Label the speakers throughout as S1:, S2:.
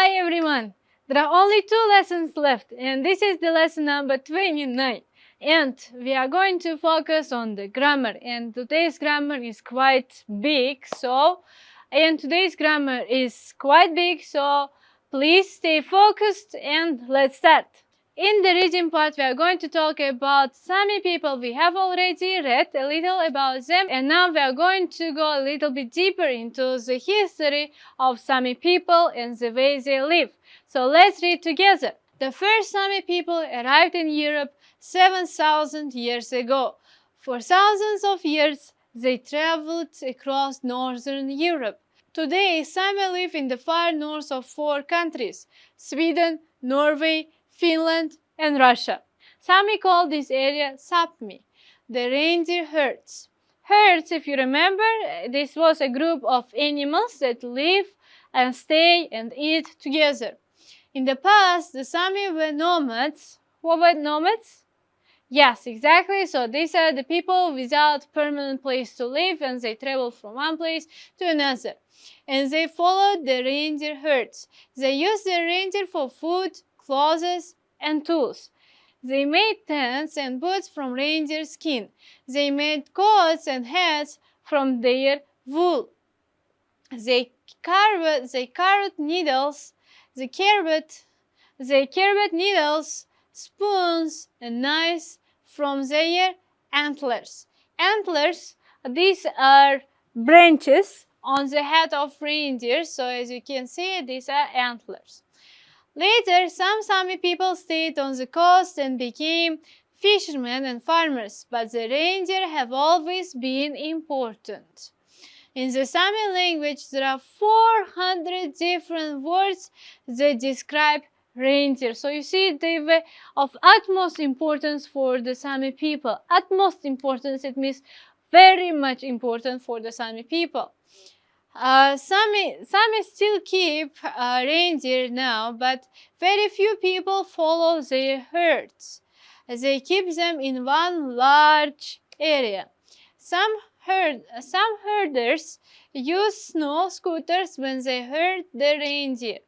S1: Hi everyone! There are only 2 lessons left, and this is the lesson number 29. And we are going to focus on the grammar, and today's grammar is quite big, so please stay focused and let's start. In the reading part, we are going to talk about Sami people. We have already read a little about them, and now we are going to go a little bit deeper into the history of Sami people and the way they live. So let's read together. The first Sami people arrived in Europe 7,000 years ago. For thousands of years, they traveled across northern Europe. Today, Sami live in the far north of 4 countries: Sweden, Norway, Finland, and Russia. Sami call this area Sapmi, the reindeer herds. Herds, if you remember, this was a group of animals that live and stay and eat together. In the past, the Sami were nomads. What were nomads? Yes, exactly. So these are the people without permanent place to live, and they travel from one place to another. And they followed the reindeer herds. They used the reindeer for food, clothes, and tools. They made tents and boots from reindeer skin. They made coats and hats from their wool. They carved needles, spoons, and knives from their antlers. Antlers, these are branches on the head of reindeer, so as you can see, these are antlers. Later, some Sami people stayed on the coast and became fishermen and farmers, but the reindeer have always been important. In the Sami language, there are 400 different words that describe reindeer. So you see, they were of utmost importance for the Sami people. Utmost importance, it means very much important for the Sami people. Sami still keep reindeer now, but very few people follow their herds. They keep them in one large area. Some herders use snow scooters when they herd the reindeer.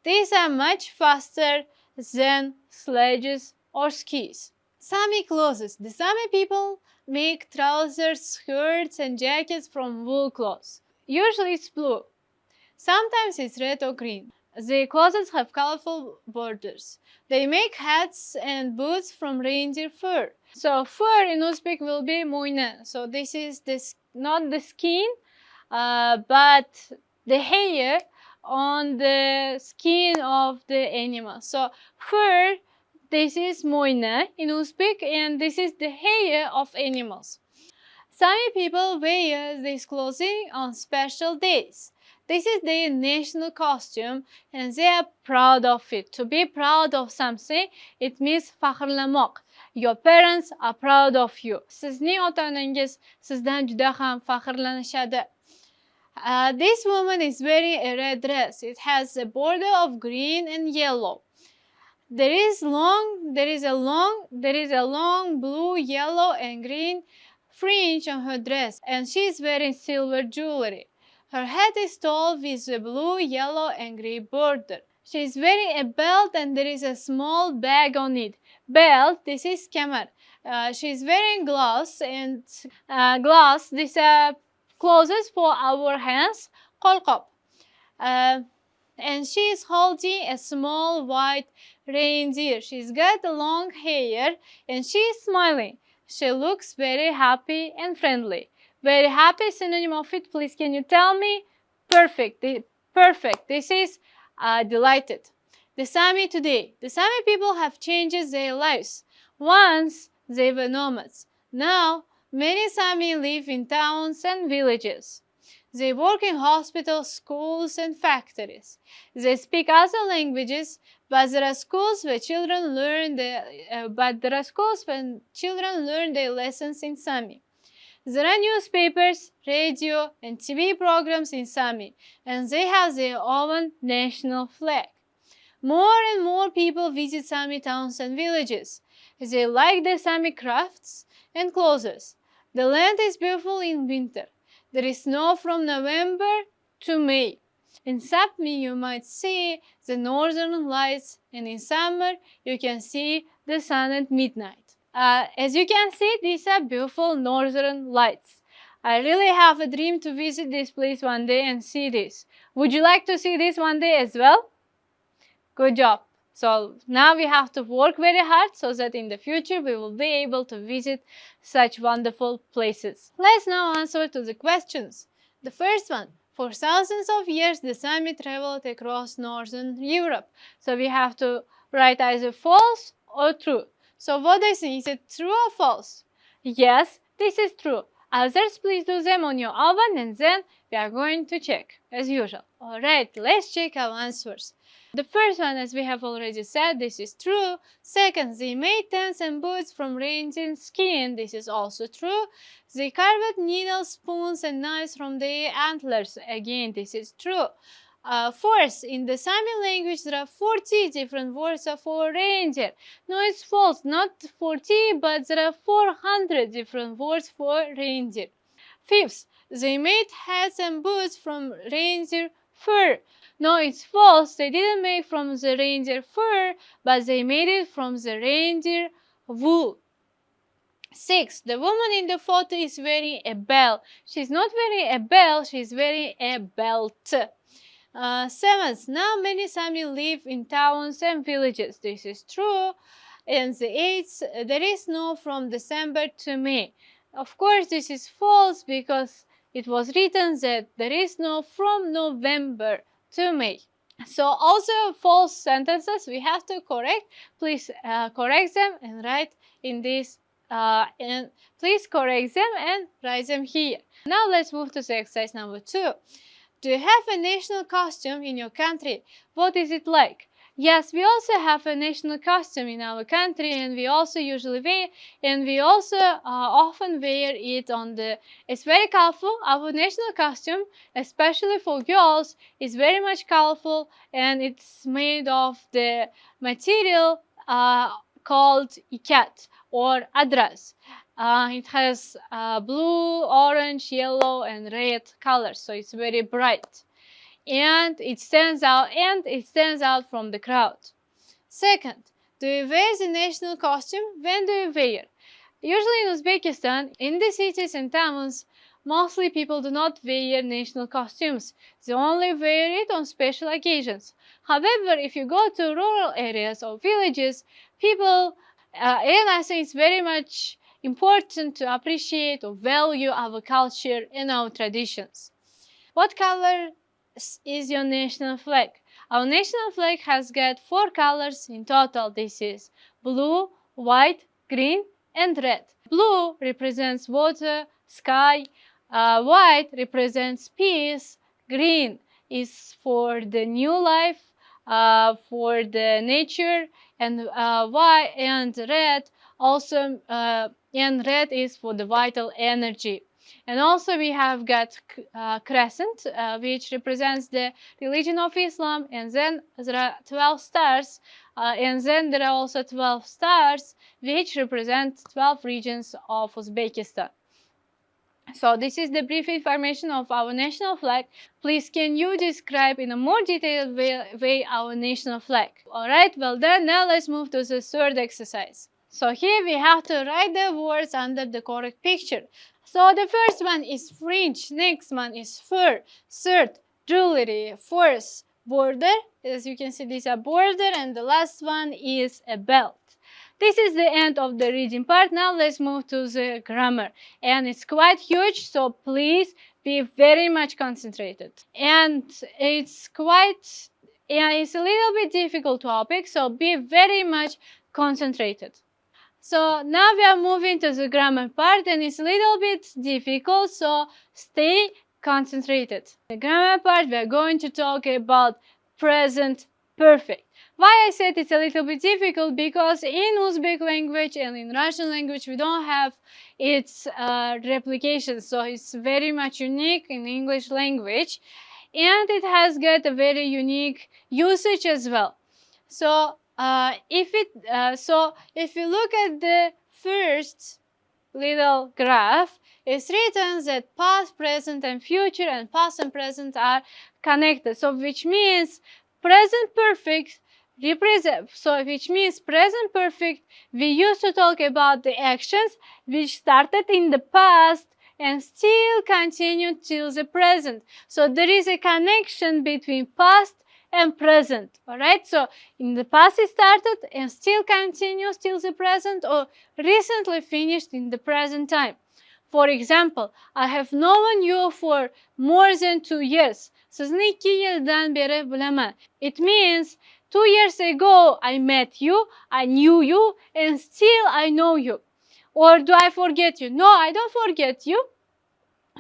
S1: These are much faster than sledges or skis. Sami clothes. The Sami people make trousers, skirts, and jackets from wool cloth. Usually it's blue. Sometimes it's red or green. The clothes have colorful borders. They make hats and boots from reindeer fur. So fur in Uzbek will be moyna. So this is not the skin, but the hair on the skin of the animal. So fur, this is moyna in Uzbek, and this is the hair of animals. Sami people wear this clothing on special days. This is their national costume, and they are proud of it. To be proud of something, it means faxrlamoq. Your parents are proud of you. Sizning ota-onangiz sizdan juda ham faxrlanishadi. This woman is wearing a red dress. It has a border of green and yellow. There is a long blue, yellow, and green fringe on her dress, and she is wearing silver jewelry. Her head is tall with a blue, yellow, and green border. She is wearing a belt, and there is a small bag on it. Belt, this is kemar. She is wearing gloves, and these are clothes for our hands, kolqop. And she is holding a small white reindeer. She's got long hair, and she is smiling. She looks very happy and friendly. Very happy, synonym of it, please can you tell me? Perfect. Perfect. This is delighted. The Sami today. The Sami people have changed their lives. Once they were nomads. Now many Sami live in towns and villages. They work in hospitals, schools, and factories. They speak other languages, but there are schools where children learn their lessons in Sami. There are newspapers, radio, and TV programs in Sami, and they have their own national flag. More and more people visit Sami towns and villages. They like the Sami crafts and clothes. The land is beautiful in winter. There is snow from November to May. In Sapmi, you might see the northern lights, and in summer, you can see the sun at midnight. As you can see, these are beautiful northern lights. I really have a dream to visit this place one day and see this. Would you like to see this one day as well? Good job. So now we have to work very hard so that in the future we will be able to visit such wonderful places. Let's now answer to the questions. The first one. For thousands of years, the Sami traveled across northern Europe. So we have to write either false or true. So what do you think? Is it true or false? Yes, this is true. Others, please do them on your oven and then we are going to check as usual. Alright, let's check our answers. The first one, as we have already said, this is true. Second, they made tents and boots from reindeer skin. This is also true. They carved needles, spoons, and knives from their antlers. Again, this is true. Fourth, in the Sami language, there are 40 different words for reindeer. No, it's false. Not 40, but there are 400 different words for reindeer. Fifth, they made hats and boots from reindeer fur. No, it's false. They didn't make from the reindeer fur, but they made it from the reindeer wool. Six, the woman in the photo is wearing a bell. She's not wearing a bell, she's wearing a belt. Seventh, now many Sami live in towns and villages. This is true. And the eighth, there is snow from December to May. Of course, this is false because it was written that there is snow from November to May. So also false sentences we have to correct. Please correct them and write in this and please correct them and write them here. Now let's move to the exercise number 2. Do you have a national costume in your country? What is it like? Yes, we also have a national costume in our country, and we also usually wear, and we also often wear it on the. It's very colorful. Our national costume, especially for girls, is very much colorful, and it's made of the material called ikat or adras. It has blue, orange, yellow, and red colors, so it's very bright. And it stands out from the crowd. Second, do you wear the national costume? When do you wear? Usually in Uzbekistan, in the cities and towns, mostly people do not wear national costumes. They only wear it on special occasions. However, if you go to rural areas or villages, people, and I think it's very much important to appreciate or value our culture and our traditions. What color is your national flag? Our national flag has got 4 colors in total. This is blue, white, green, and red. Blue represents water, sky. White represents peace. Green is for the new life, for the nature, and white and red also. And red is for the vital energy. And also we have got crescent, which represents the religion of Islam, and then there are 12 stars, and then there are also 12 stars which represent 12 regions of Uzbekistan. So this is the brief information of our national flag. Please can you describe in a more detailed way our national flag? Alright, well done. Now let's move to the third exercise. So here we have to write the words under the correct picture. So the first one is fringe, next one is fur, third, jewelry, fourth, border. As you can see, this is a border, and the last one is a belt. This is the end of the reading part. Now let's move to the grammar. And it's quite huge, so please be very much concentrated. And it's a little bit difficult topic, so be very much concentrated. So now we are moving to the grammar part, and it's a little bit difficult, so stay concentrated. The grammar part, we are going to talk about present perfect. Why I said it's a little bit difficult? Because in Uzbek language and in Russian language we don't have its replication, so it's very much unique in English language, and it has got a very unique usage as well. So if you look at the first little graph, it's written that past, present, and future, and past and present are connected. So which means present perfect which means present perfect, we used to talk about the actions which started in the past and still continue till the present. So there is a connection between past and present. Alright, so in the past it started and still continues till the present, or recently finished in the present time. For example, I have known you for more than 2 years. Sizni 2 yildan beri bilaman. It means 2 years ago I met you, I knew you, and still I know you. Or do I forget you? No, I don't forget you.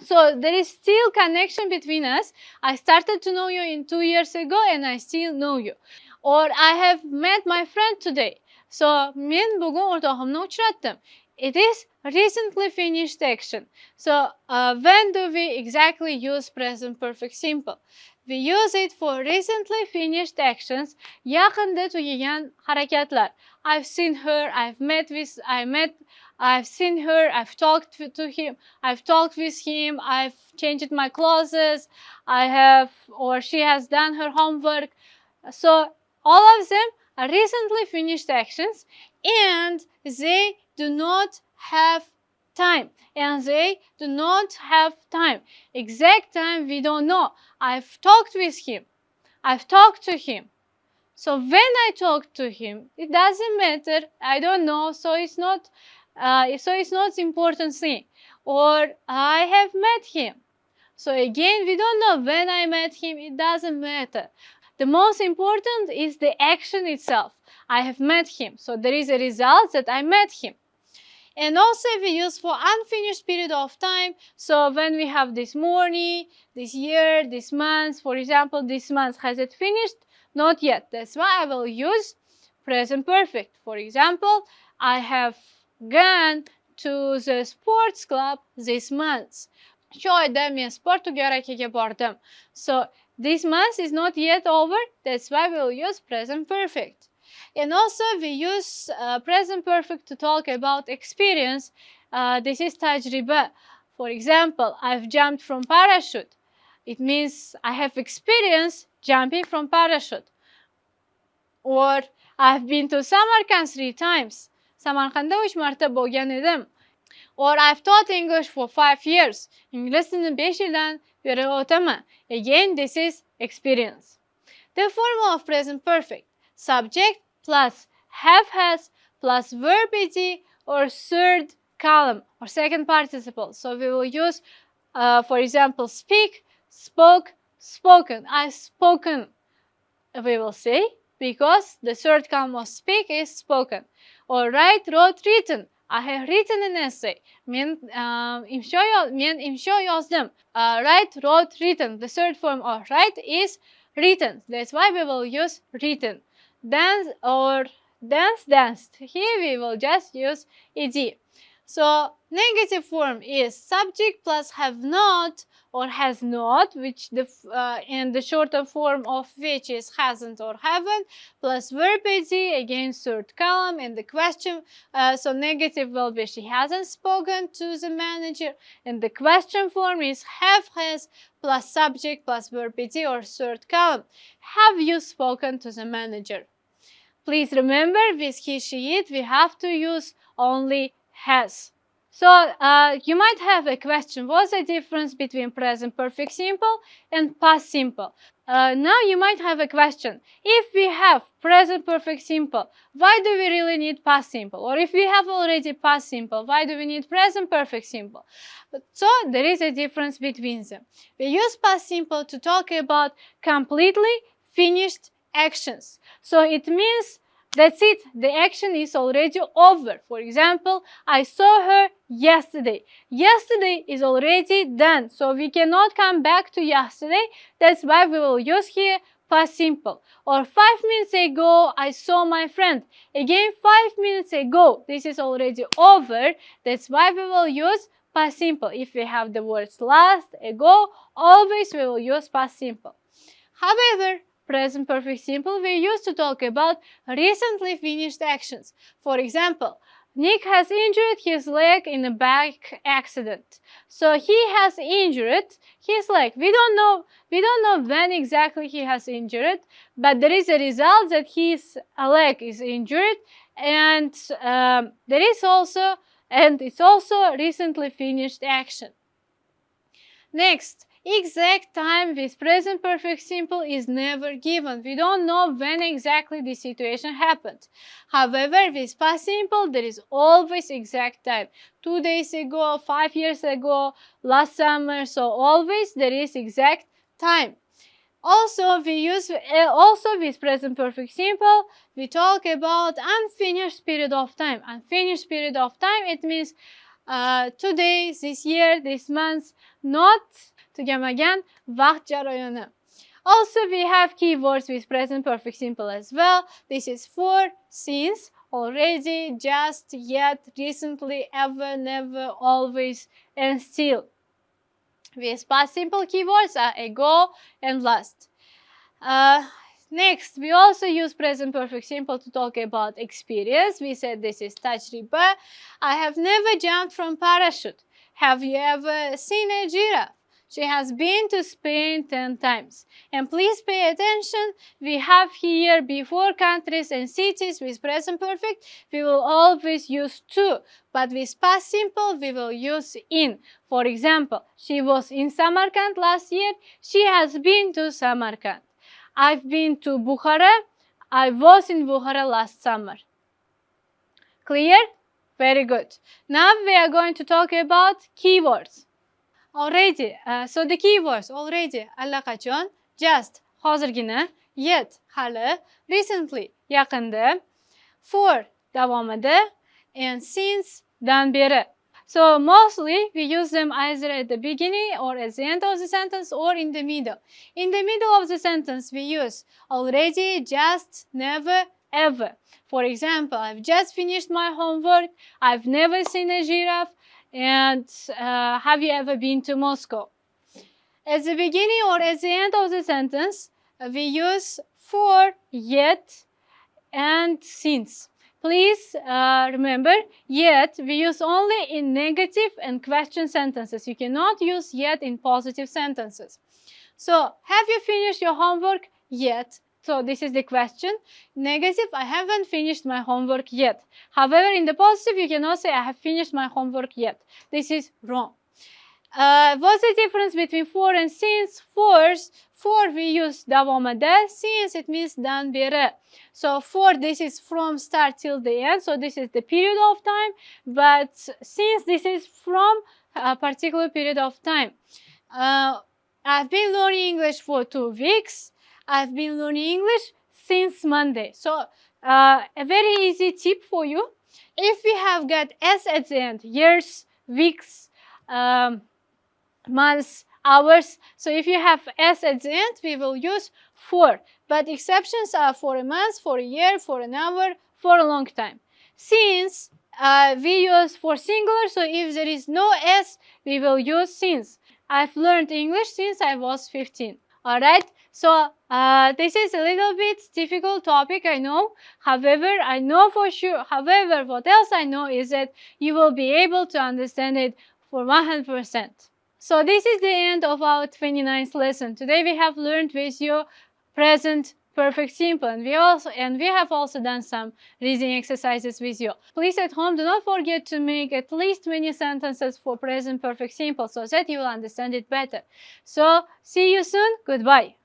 S1: So there is still connection between us. I started to know you in 2 years ago and I still know you. Or I have met my friend today. So men bugun o'rtog'imni uchratdim. It is recently finished action. So when do we exactly use present perfect simple? We use it for recently finished actions. Yaqinda tugagan harakatlar. I've seen her, I've seen her, I've talked to him, I've talked with him, I've changed my clothes, or she has done her homework. So all of them are recently finished actions, and they do not have time. Exact time we don't know. I've talked with him. I've talked to him. So when I talk to him, it doesn't matter. I don't know. So it's not important thing. Or I have met him. So again, we don't know when I met him. It doesn't matter. The most important is the action itself. I have met him. So there is a result that I met him. And also we use for unfinished period of time. So when we have this morning, this year, this month, for example, this month, has it finished? Not yet. That's why I will use present perfect. For example, I have gone to the sports club this month. Shu oyda men sport to'garakaga bordim. So this month is not yet over. That's why we will use present perfect. And also we use present perfect to talk about experience. This is tajriba. For example, I've jumped from parachute. It means I have experience jumping from parachute. Or I've been to Samarkand 3 times. Samarqandda 3 marta bo'lgan edim. Or I've taught English for 5 years. Ingliz tilini 5 yildan beri o'taman. Again, this is experience. The form of present perfect: subject plus have has plus verb ed or third column or second participle. So we will use, for example, speak, spoke, spoken. I've spoken, we will say, because the third column of speak is spoken. Or write, wrote, written. I have written an essay. Men imsho yozdim. Write, wrote, written. The third form of write is written. That's why we will use written. Dance or danced. Here we will just use ed. So negative form is subject plus have not or has not, which and the shorter form of which is hasn't or haven't, plus verb ed, again third column, and the question. So negative will be she hasn't spoken to the manager, and the question form is have has plus subject plus verb ed or third column. Have you spoken to the manager? Please remember, with he, she, it, we have to use only has. So you might have a question: what's the difference between present perfect simple and past simple? Now you might have a question: if we have present perfect simple, why do we really need past simple? Or if we have already past simple, why do we need present perfect simple? So there is a difference between them. We use past simple to talk about completely finished actions. So it means that's it, the action is already over. For example, I saw her yesterday. Yesterday is already done, so we cannot come back to yesterday. That's why we will use here past simple. Or 5 minutes ago, I saw my friend. Again, 5 minutes ago, this is already over. That's why we will use past simple. If we have the words last, ago, always we will use past simple. However, present perfect simple we use to talk about recently finished actions. For example, Nick has injured his leg in a bike accident. So he has injured his leg. We don't know when exactly he has injured, but there is a result that his leg is injured, and it's also recently finished action. Next, exact time with present perfect simple is never given. We don't know when exactly the situation happened. However, with past simple, there is always exact time. 2 days ago, 5 years ago, last summer, so always there is exact time. Also, with present perfect simple, we talk about unfinished period of time. Unfinished period of time, it means today, this year, this month, not tugamagan vaqt jarayoni. Also, we have keywords with present perfect simple as well. This is for, since, already, just, yet, recently, ever, never, always, and still. With past simple keywords are ago and last. Next, we also use present perfect simple to talk about experience. We said this is tajriba. I have never jumped from parachute. Have you ever seen a giraffe? She has been to Spain 10 times. And please pay attention, we have here before countries and cities with present perfect, we will always use to. But with past simple, we will use in. For example, she was in Samarkand last year. She has been to Samarkand. I've been to Bukhara. I was in Bukhara last summer. Clear? Very good. Now we are going to talk about keywords. Already, so the keywords already, allaqachon, just, hozirgina, yet, hali, recently, yaqinda, for, davomida, and since, dan beri. So mostly we use them either at the beginning or at the end of the sentence or in the middle. In the middle of the sentence we use already, just, never, ever. For example, I've just finished my homework, I've never seen a giraffe, and have you ever been to Moscow? At the beginning or at the end of the sentence, we use for, yet, and since. Please remember, yet we use only in negative and question sentences. You cannot use yet in positive sentences. So, have you finished your homework yet? So, this is the question. Negative, I haven't finished my homework yet. However, in the positive, you cannot say I have finished my homework yet. This is wrong. What's the difference between for and since? For we use davomida, since it means dan beri. So for, this is from start till the end, so this is the period of time, but since this is from a particular period of time. I've been learning English for 2 weeks. I've been learning English since Monday. So a very easy tip for you. If we have got s at the end, years, weeks, months, hours. So if you have s at the end, we will use for. But exceptions are for a month, for a year, for an hour, for a long time. Since we use for singular, so if there is no s, we will use since. I've learned English since I was 15. Alright, so this is a little bit difficult topic, I know. However, I know for sure, however, what else I know is that you will be able to understand it for 100%. So this is the end of our 29th lesson. Today we have learned with you present perfect simple, and we have also done some reading exercises with you. Please at home do not forget to make at least 20 sentences for present perfect simple so that you will understand it better. So see you soon. Goodbye.